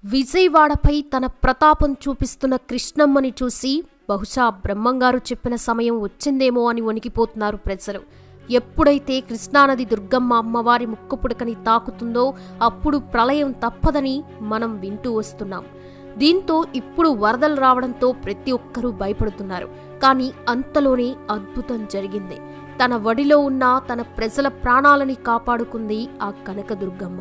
విజయవాడపై తన ప్రతాపం చూపిస్తున్న కృష్ణమ్మని చూసి బహుశా బ్రహ్మంగారు చెప్పిన సమయం వచ్చిందేమో అని వణికిపోతున్నారు ప్రజలు. ఎప్పుడైతే కృష్ణానది దుర్గమ్మ అమ్మవారి ముక్కుపుడకని తాకుతుందో అప్పుడు ప్రళయం తప్పదని మనం వింటూ వస్తున్నాం. దీంతో ఇప్పుడు వరదలు రావడంతో ప్రతి ఒక్కరూ భయపడుతున్నారు. కానీ అంతలోనే అద్భుతం జరిగింది. తన వడిలో ఉన్న తన ప్రజల ప్రాణాలని కాపాడుకుంది ఆ కనకదుర్గమ్మ.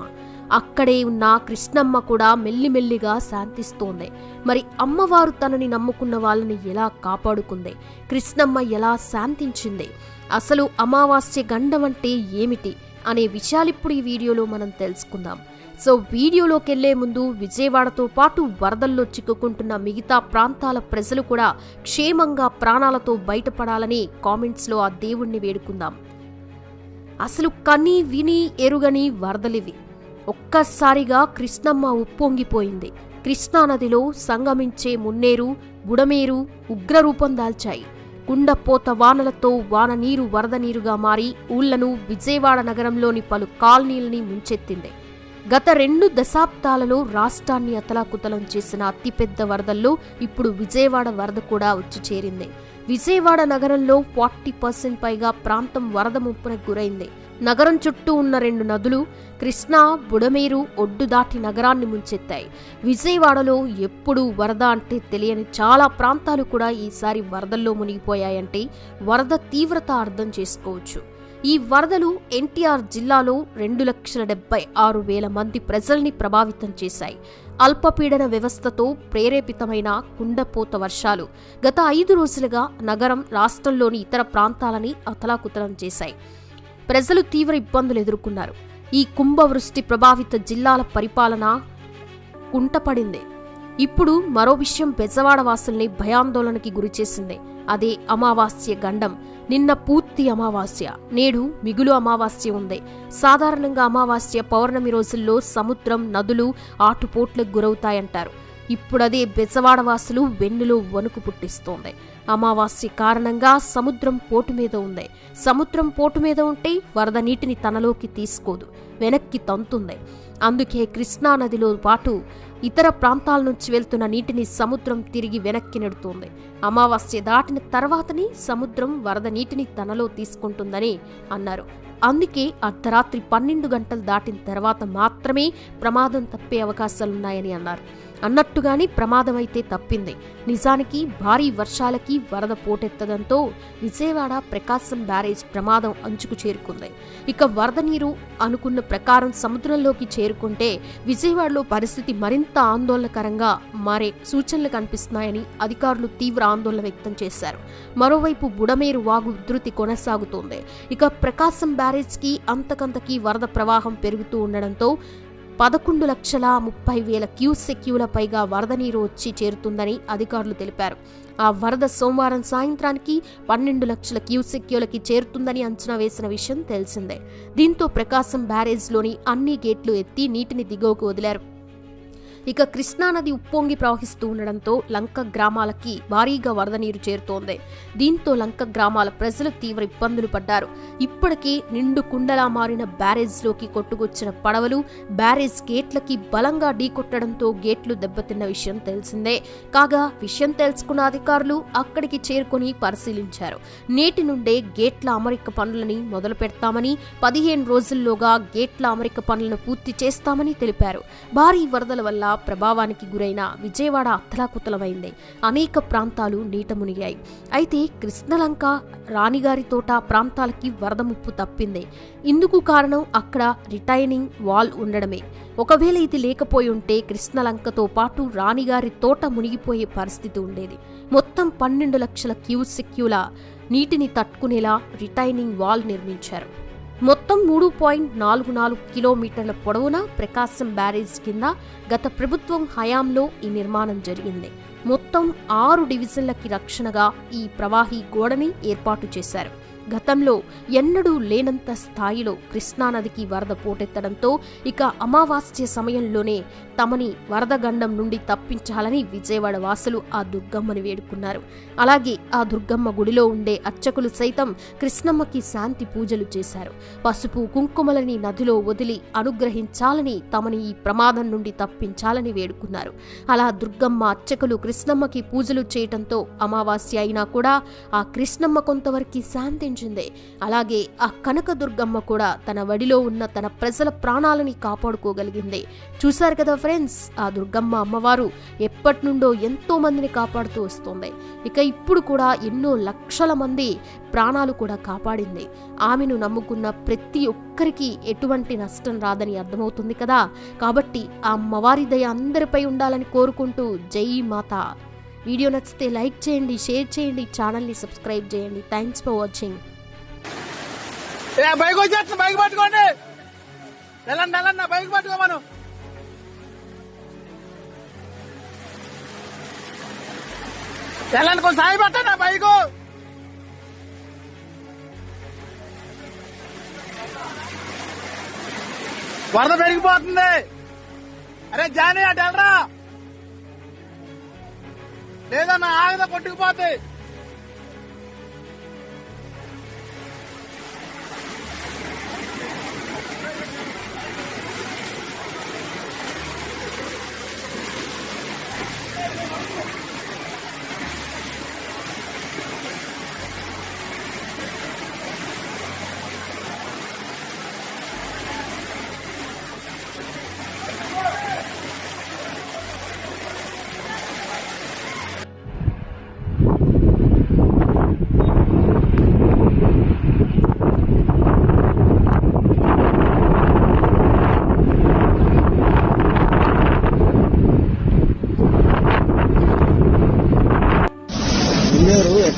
అక్కడే ఉన్న కృష్ణమ్మ కూడా మెల్లిమెల్లిగా శాంతిస్తోంది. మరి అమ్మవారు తనని నమ్ముకున్న వాళ్ళని ఎలా కాపాడుకుంది? కృష్ణమ్మ ఎలా శాంతించింది? అసలు అమావాస్య గండం అంటే ఏమిటి అనే విషయాలిప్పుడు ఈ వీడియోలో మనం తెలుసుకుందాం. సో వీడియోలోకి వెళ్లే ముందు విజయవాడతో పాటు వరదల్లో చిక్కుకుంటున్న మిగతా ప్రాంతాల ప్రజలు కూడా క్షేమంగా ప్రాణాలతో బయటపడాలని కామెంట్స్లో ఆ దేవుణ్ణి వేడుకుందాం. అసలు కని విని ఎరుగని వరదలివి. ఒక్కసారిగా కృష్ణమ్మ ఉప్పొంగిపోయింది. కృష్ణానదిలో సంగమించే మున్నేరు, బుడమేరు ఉగ్రరూపం దాల్చాయి. కుండపోత వానలతో వాన నీరు వరద నీరుగా మారి ఊళ్లను, విజయవాడ నగరంలోని పలు కాలనీలని ముంచెత్తింది. గత 2 దశాబ్దాలలో రాష్ట్రాన్ని అతలాకుతలం చేసిన అతిపెద్ద వరదల్లో ఇప్పుడు విజయవాడ వరద కూడా వచ్చి చేరింది. విజయవాడ నగరంలో 40% పైగా ప్రాంతం వరద ముప్పునకు గురైంది. నగరం చుట్టూ ఉన్న 2 నదులు కృష్ణా, బుడమేరు ఒడ్డు దాటి నగరాన్ని ముంచెత్తాయి. విజయవాడలో ఎప్పుడూ వరద అంటే తెలియని చాలా ప్రాంతాలు కూడా ఈసారి వరదల్లో మునిగిపోయాయంటే వరద తీవ్రత అర్థం చేసుకోవచ్చు. ఈ వరదలు ఎన్టీఆర్ జిల్లాలో 2,76,000 మంది ప్రజల్ని ప్రభావితం చేశాయి. అల్పపీడన వ్యవస్థతో ప్రేరేపితమైన కుండపోత వర్షాలు గత 5 రోజులుగా నగరం, రాష్ట్రంలోని ఇతర ప్రాంతాలని అతలాకుతలం చేశాయి. ప్రజలు తీవ్ర ఇబ్బందులు ఎదుర్కొన్నారు. ఈ కుంభవృష్టి ప్రభావిత జిల్లాల పరిపాలన కుంటపడింది. ఇప్పుడు మరో విషయం బెజవాడ వాసుల్ని భయాందోళనకి గురిచేసింది. అదే అమావాస్య గండం. నిన్న పూర్తి అమావాస్య, నేడు మిగులు అమావాస్య ఉంది. సాధారణంగా అమావాస్య పౌర్ణమి రోజుల్లో సముద్రం, నదులు ఆటుపోట్లకు గురవుతాయంటారు. ఇప్పుడదే బెజవాడ వాసులు వెన్నులో వణుకు పుట్టిస్తోంది. అమావాస్య కారణంగా సముద్రం పోటు మీద ఉంది. సముద్రం పోటు మీద ఉంటే వరద నీటిని తనలోకి తీసుకోదు, వెనక్కి తంతుంది. అందుకే కృష్ణానదిలో పాటు ఇతర ప్రాంతాల నుంచి వెళ్తున్న నీటిని సముద్రం తిరిగి వెనక్కి నెడుతోంది. అమావాస్య దాటిన తర్వాతనే సముద్రం వరద నీటిని తనలో తీసుకుంటుందని అన్నారు. అందుకే అర్ధరాత్రి 12 గంటలు దాటిన తర్వాత మాత్రమే ప్రమాదం తప్పే అవకాశాలున్నాయని అన్నారు. అన్నట్టుగానే ప్రమాదం అయితే తప్పింది. నిజానికి భారీ వర్షాలకి వరద పోటెత్తడంతో విజయవాడ ప్రకాశం బ్యారేజ్ ప్రమాదం అంచుకు చేరుకుంది. ఇక వరద నీరు అనుకున్న ప్రకారం సముద్రంలోకి చేరుకుంటే విజయవాడలో పరిస్థితి మరింత ఆందోళనకరంగా మారే సూచనలు కనిపిస్తున్నాయని అధికారులు తీవ్ర ఆందోళన వ్యక్తం చేశారు. మరోవైపు బుడమేరు వాగు ఉధృతి కొనసాగుతోంది. ఇక ప్రకాశం బ్యారేజ్కి అంతకంతకీ వరద ప్రవాహం పెరుగుతూ ఉండడంతో 11,30,000 క్యూసెక్యూల పైగా వరద నీరు వచ్చి చేరుతుందని అధికారులు తెలిపారు. ఆ వరద సోమవారం సాయంత్రానికి 12,00,000 క్యూసెక్యూలకి చేరుతుందని అంచనా వేసిన విషయం తెలిసిందే. దీంతో ప్రకాశం బ్యారేజ్లోని అన్ని గేట్లు ఎత్తి నీటిని దిగువకు వదిలారు. ఇక కృష్ణానది ఉప్పొంగి ప్రవహిస్తూ ఉండడంతో లంక గ్రామాలకి భారీగా వరద నీరు చేరుతోంది. దీంతో లంక గ్రామాల ప్రజలు తీవ్ర ఇబ్బందులు పడ్డారు. ఇప్పటికే నిండు కుండలా మారిన బ్యారేజ్లోకి కొట్టుకొచ్చిన పడవలు బ్యారేజ్ గేట్లకి బలంగా ఢీకొట్టడంతో గేట్లు దెబ్బతిన్న విషయం తెలిసిందే. కాగా విషయం తెలుసుకున్న అధికారులు అక్కడికి చేరుకుని పరిశీలించారు. నేటి నుండే గేట్ల అమరిక పనులని మొదలు పెడతామని, 15 రోజుల్లోగా గేట్ల అమరిక పనులను పూర్తి చేస్తామని తెలిపారు. భారీ వరదల వల్ల ప్రభావానికి గురైన విజయవాడ అతలాకుతలమైంది. అనేక ప్రాంతాలు నీట మునిగాయి. అయితే కృష్ణలంక, రాణిగారి తోట ప్రాంతాలకి వరద ముప్పు తప్పింది. ఇందుకు కారణం అక్కడ రిటైనింగ్ వాల్ ఉండడమే. ఒకవేళ ఇది లేకపోయి ఉంటే కృష్ణలంకతో పాటు రాణిగారి తోట మునిగిపోయే పరిస్థితి ఉండేది. మొత్తం 12,00,000 క్యూసెక్యూల నీటిని తట్టుకునేలా రిటైనింగ్ వాల్ నిర్మించారు. మొత్తం 3.44 కిలోమీటర్ల పొడవున ప్రకాశం బ్యారేజ్ కింద గత ప్రభుత్వం హయాంలో ఈ నిర్మాణం జరిగింది. మొత్తం 6 డివిజన్లకి రక్షణగా ఈ ప్రవాహీ గోడని ఏర్పాటు చేశారు. గతంలో ఎన్నడూ లేనంత స్థాయిలో కృష్ణానదికి వరద పోటెత్తడంతో ఇక అమావాస్య సమయంలోనే తమని వరద గండం నుండి తప్పించాలని విజయవాడ వాసులు ఆ దుర్గమ్మని వేడుకున్నారు. అలాగే ఆ దుర్గమ్మ గుడిలో ఉండే అర్చకులు సైతం కృష్ణమ్మకి శాంతి పూజలు చేశారు. పసుపు కుంకుమలని నదిలో వదిలి అనుగ్రహించాలని, తమని ఈ ప్రమాదం నుండి తప్పించాలని వేడుకున్నారు. అలా దుర్గమ్మ అర్చకులు కృష్ణమ్మకి పూజలు చేయటంతో అమావాస్య అయినా కూడా ఆ కృష్ణమ్మ కొంతవరకు శాంతించింది. అలాగే ఆ కనక దుర్గమ్మ కూడా తన వడిలో ఉన్న తన ప్రజల ప్రాణాలని కాపాడుకోగలిగింది. చూశారు కదా ఫ్రెండ్స్, ఆ దుర్గమ్మ అమ్మవారు ఎప్పటి నుండో ఎంతో మందిని కాపాడుతూ వస్తుంది. ఇక ఇప్పుడు కూడా ఎన్నో లక్షల మంది ప్రాణాలు కూడా కాపాడింది. ఆమెను నమ్ముకున్న ప్రతి ఒక్కరికి ఎటువంటి నష్టం రాదని అర్థమవుతుంది కదా. కాబట్టి ఆ అమ్మవారి దయ అందరిపై ఉండాలని కోరుకుంటూ జై మాత. వీడియో నచ్చితే లైక్ చేయండి, షేర్ చేయండి, ఛానల్ని సబ్స్క్రైబ్ చేయండి. Thanks for watching. బైక్ వచ్చేస్తుంది, బైక్ పట్టుకోండి, వెళ్ళండి బైక్ పట్టుకోమను. వెళ్ళండి, కొంచెం సాయి పట్టండి బైకు. వరద పెరిగిపోతుంది. అరే జానీ అటు వెళ్ళరా, లేదన్నా ఆగదా కొట్టుకుపోతాయి.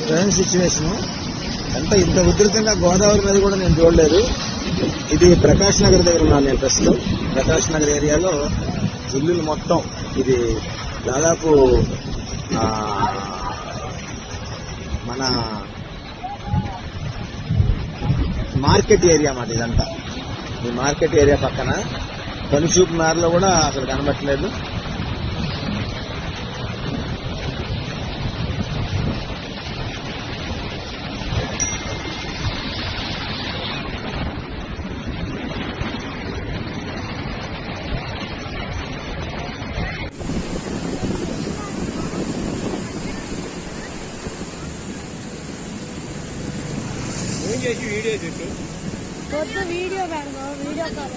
ట్రైన్ సిచ్యువేషన్ అంటే ఇంత ఉధృతంగా గోదావరి నది కూడా నేను చూడలేదు. ఇది ప్రకాష్ నగర్ దగ్గర ఉన్నాను నేను ప్రస్తుతం. ప్రకాష్ నగర్ ఏరియాలో ఇల్లులు మొత్తం ఇది దాదాపు మన మార్కెట్ ఏరియా మాట ఇదంతా. ఈ మార్కెట్ ఏరియా పక్కన కనుచూపు మేరలో కూడా అక్కడ కనబట్టలేదు. వీడియో చూసు కొత్త వీడియో వీడియో కాల్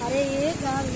అరే ఏ కాదు